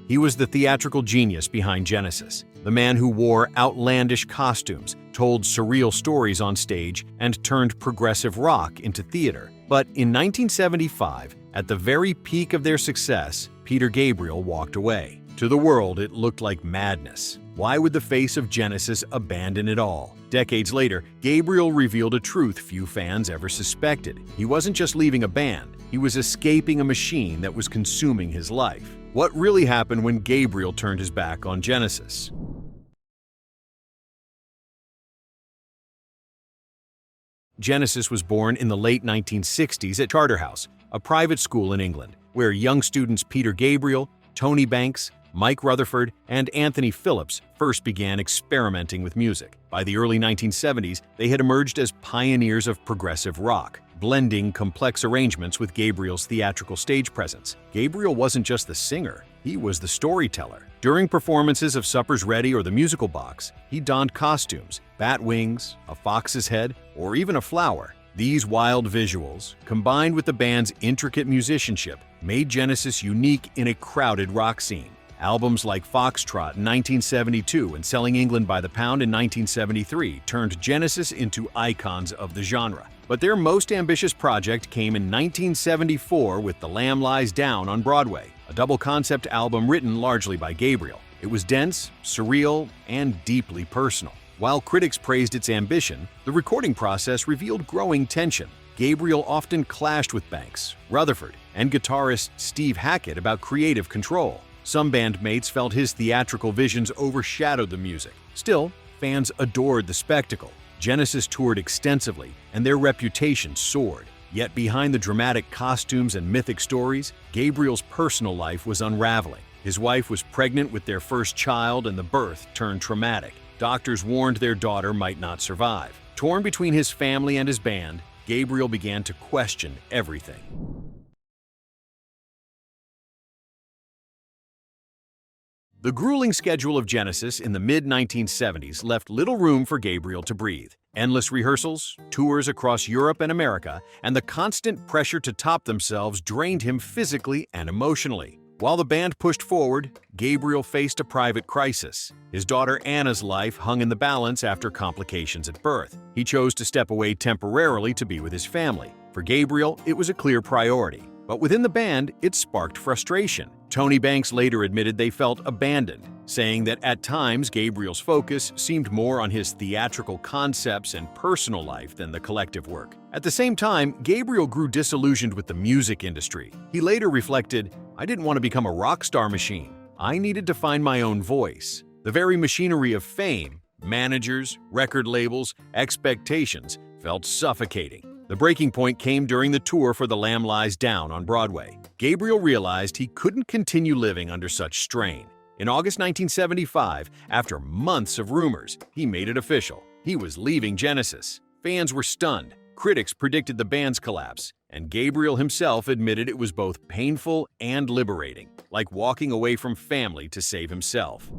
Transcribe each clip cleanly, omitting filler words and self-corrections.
He was the theatrical genius behind Genesis, the man who wore outlandish costumes, told surreal stories on stage, and turned progressive rock into theater. But in 1975, at the very peak of their success, Peter Gabriel walked away. To the world, it looked like madness. Why would the face of Genesis abandon it all? Decades later, Gabriel revealed a truth few fans ever suspected. He wasn't just leaving a band, he was escaping a machine that was consuming his life. What really happened when Gabriel turned his back on Genesis? Genesis was born in the late 1960s at Charterhouse, a private school in England, where young students Peter Gabriel, Tony Banks, Mike Rutherford, and Anthony Phillips first began experimenting with music. By the early 1970s, they had emerged as pioneers of progressive rock, blending complex arrangements with Gabriel's theatrical stage presence. Gabriel wasn't just the singer, he was the storyteller. During performances of Supper's Ready or The Musical Box, he donned costumes, bat wings, a fox's head, or even a flower. These wild visuals, combined with the band's intricate musicianship, made Genesis unique in a crowded rock scene. Albums like Foxtrot in 1972 and Selling England by the Pound in 1973 turned Genesis into icons of the genre. But their most ambitious project came in 1974 with The Lamb Lies Down on Broadway, a double-concept album written largely by Gabriel. It was dense, surreal, and deeply personal. While critics praised its ambition, the recording process revealed growing tension. Gabriel often clashed with Banks, Rutherford, and guitarist Steve Hackett about creative control. Some bandmates felt his theatrical visions overshadowed the music. Still, fans adored the spectacle. Genesis toured extensively, and their reputation soared. Yet behind the dramatic costumes and mythic stories, Gabriel's personal life was unraveling. His wife was pregnant with their first child, and the birth turned traumatic. Doctors warned their daughter might not survive. Torn between his family and his band, Gabriel began to question everything. The grueling schedule of Genesis in the mid-1970s left little room for Gabriel to breathe. Endless rehearsals, tours across Europe and America, and the constant pressure to top themselves drained him physically and emotionally. While the band pushed forward, Gabriel faced a private crisis. His daughter Anna's life hung in the balance after complications at birth. He chose to step away temporarily to be with his family. For Gabriel, it was a clear priority. But within the band, it sparked frustration. Tony Banks later admitted they felt abandoned, saying that at times Gabriel's focus seemed more on his theatrical concepts and personal life than the collective work. At the same time, Gabriel grew disillusioned with the music industry. He later reflected, "I didn't want to become a rock star machine. I needed to find my own voice." The very machinery of fame, managers, record labels, expectations, felt suffocating. The breaking point came during the tour for The Lamb Lies Down on Broadway. Gabriel realized he couldn't continue living under such strain. In August 1975, after months of rumors, he made it official. He was leaving Genesis. Fans were stunned. Critics predicted the band's collapse, and Gabriel himself admitted it was both painful and liberating, like walking away from family to save himself.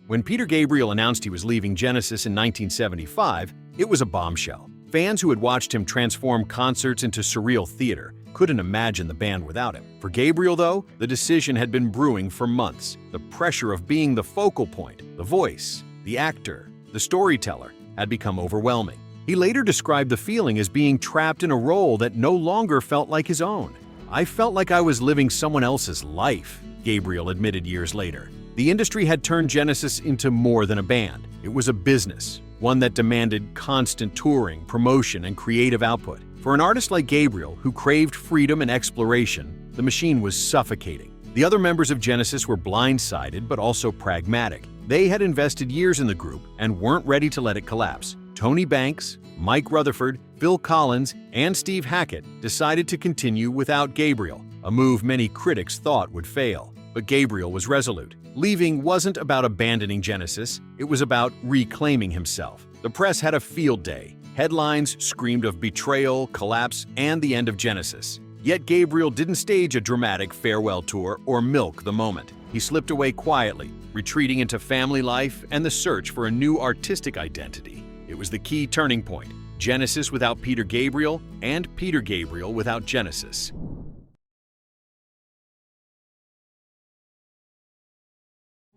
When Peter Gabriel announced he was leaving Genesis in 1975, it was a bombshell. Fans who had watched him transform concerts into surreal theater couldn't imagine the band without him. For Gabriel, though, the decision had been brewing for months. The pressure of being the focal point, the voice, the actor, the storyteller, had become overwhelming. He later described the feeling as being trapped in a role that no longer felt like his own. "I felt like I was living someone else's life," Gabriel admitted years later. The industry had turned Genesis into more than a band. It was a business, one that demanded constant touring, promotion, and creative output. For an artist like Gabriel, who craved freedom and exploration, the machine was suffocating. The other members of Genesis were blindsided but also pragmatic. They had invested years in the group and weren't ready to let it collapse. Tony Banks, Mike Rutherford, Phil Collins, and Steve Hackett decided to continue without Gabriel, a move many critics thought would fail. But Gabriel was resolute. Leaving wasn't about abandoning Genesis, it was about reclaiming himself. The press had a field day. Headlines screamed of betrayal, collapse, and the end of Genesis. Yet Gabriel didn't stage a dramatic farewell tour or milk the moment. He slipped away quietly, retreating into family life and the search for a new artistic identity. It was the key turning point. Genesis without Peter Gabriel, and Peter Gabriel without Genesis.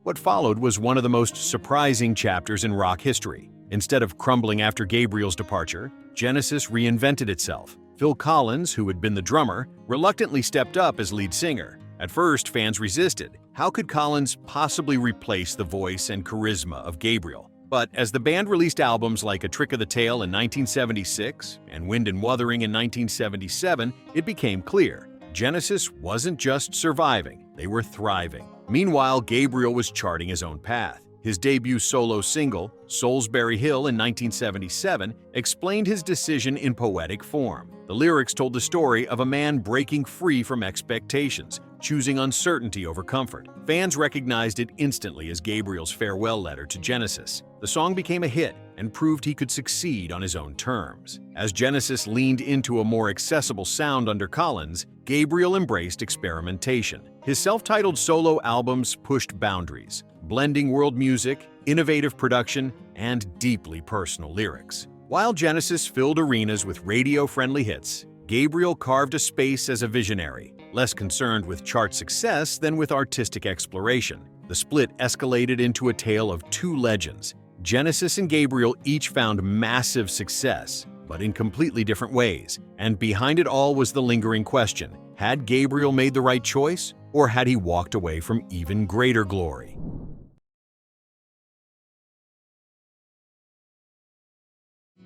What followed was one of the most surprising chapters in rock history. Instead of crumbling after Gabriel's departure, Genesis reinvented itself. Phil Collins, who had been the drummer, reluctantly stepped up as lead singer. At first, fans resisted. How could Collins possibly replace the voice and charisma of Gabriel? But as the band released albums like A Trick of the Tail in 1976 and Wind and Wuthering in 1977, it became clear Genesis wasn't just surviving, they were thriving. Meanwhile, Gabriel was charting his own path. His debut solo single, Salisbury Hill in 1977, explained his decision in poetic form. The lyrics told the story of a man breaking free from expectations, choosing uncertainty over comfort. Fans recognized it instantly as Gabriel's farewell letter to Genesis. The song became a hit and proved he could succeed on his own terms. As Genesis leaned into a more accessible sound under Collins, Gabriel embraced experimentation. His self-titled solo albums pushed boundaries, blending world music, innovative production, and deeply personal lyrics. While Genesis filled arenas with radio-friendly hits, Gabriel carved a space as a visionary, less concerned with chart success than with artistic exploration. The split escalated into a tale of two legends. Genesis and Gabriel each found massive success, but in completely different ways. And behind it all was the lingering question: had Gabriel made the right choice, or had he walked away from even greater glory?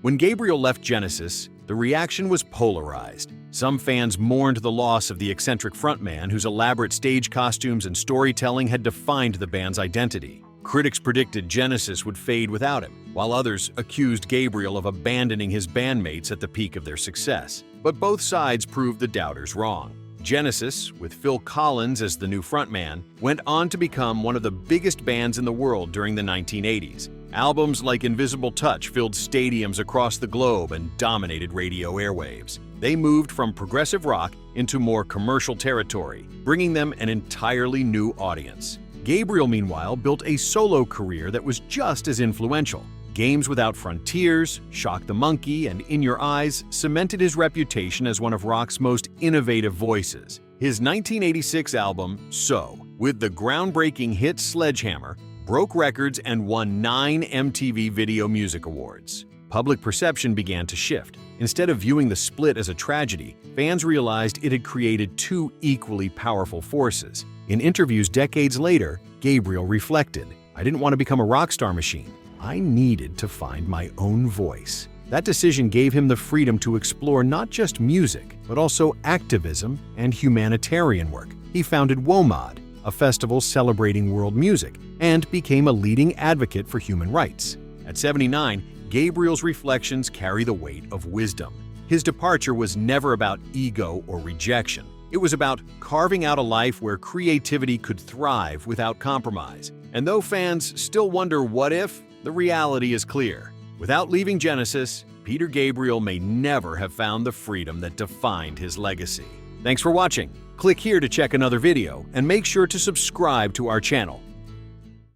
When Gabriel left Genesis, the reaction was polarized. Some fans mourned the loss of the eccentric frontman whose elaborate stage costumes and storytelling had defined the band's identity. Critics predicted Genesis would fade without him, while others accused Gabriel of abandoning his bandmates at the peak of their success. But both sides proved the doubters wrong. Genesis, with Phil Collins as the new frontman, went on to become one of the biggest bands in the world during the 1980s. Albums like Invisible Touch filled stadiums across the globe and dominated radio airwaves. They moved from progressive rock into more commercial territory, bringing them an entirely new audience. Gabriel, meanwhile, built a solo career that was just as influential. Games Without Frontiers, Shock the Monkey, and In Your Eyes cemented his reputation as one of rock's most innovative voices. His 1986 album, So, with the groundbreaking hit Sledgehammer, broke records and won 9 MTV Video Music Awards. Public perception began to shift. Instead of viewing the split as a tragedy, fans realized it had created two equally powerful forces. In interviews decades later, Gabriel reflected, "I didn't want to become a rock star machine. I needed to find my own voice." That decision gave him the freedom to explore not just music, but also activism and humanitarian work. He founded WOMAD, a festival celebrating world music, and became a leading advocate for human rights. At 79, Gabriel's reflections carry the weight of wisdom. His departure was never about ego or rejection. It was about carving out a life where creativity could thrive without compromise. And though fans still wonder what if, the reality is clear. Without leaving Genesis, Peter Gabriel may never have found the freedom that defined his legacy. Thanks for watching. Click here to check another video and make sure to subscribe to our channel.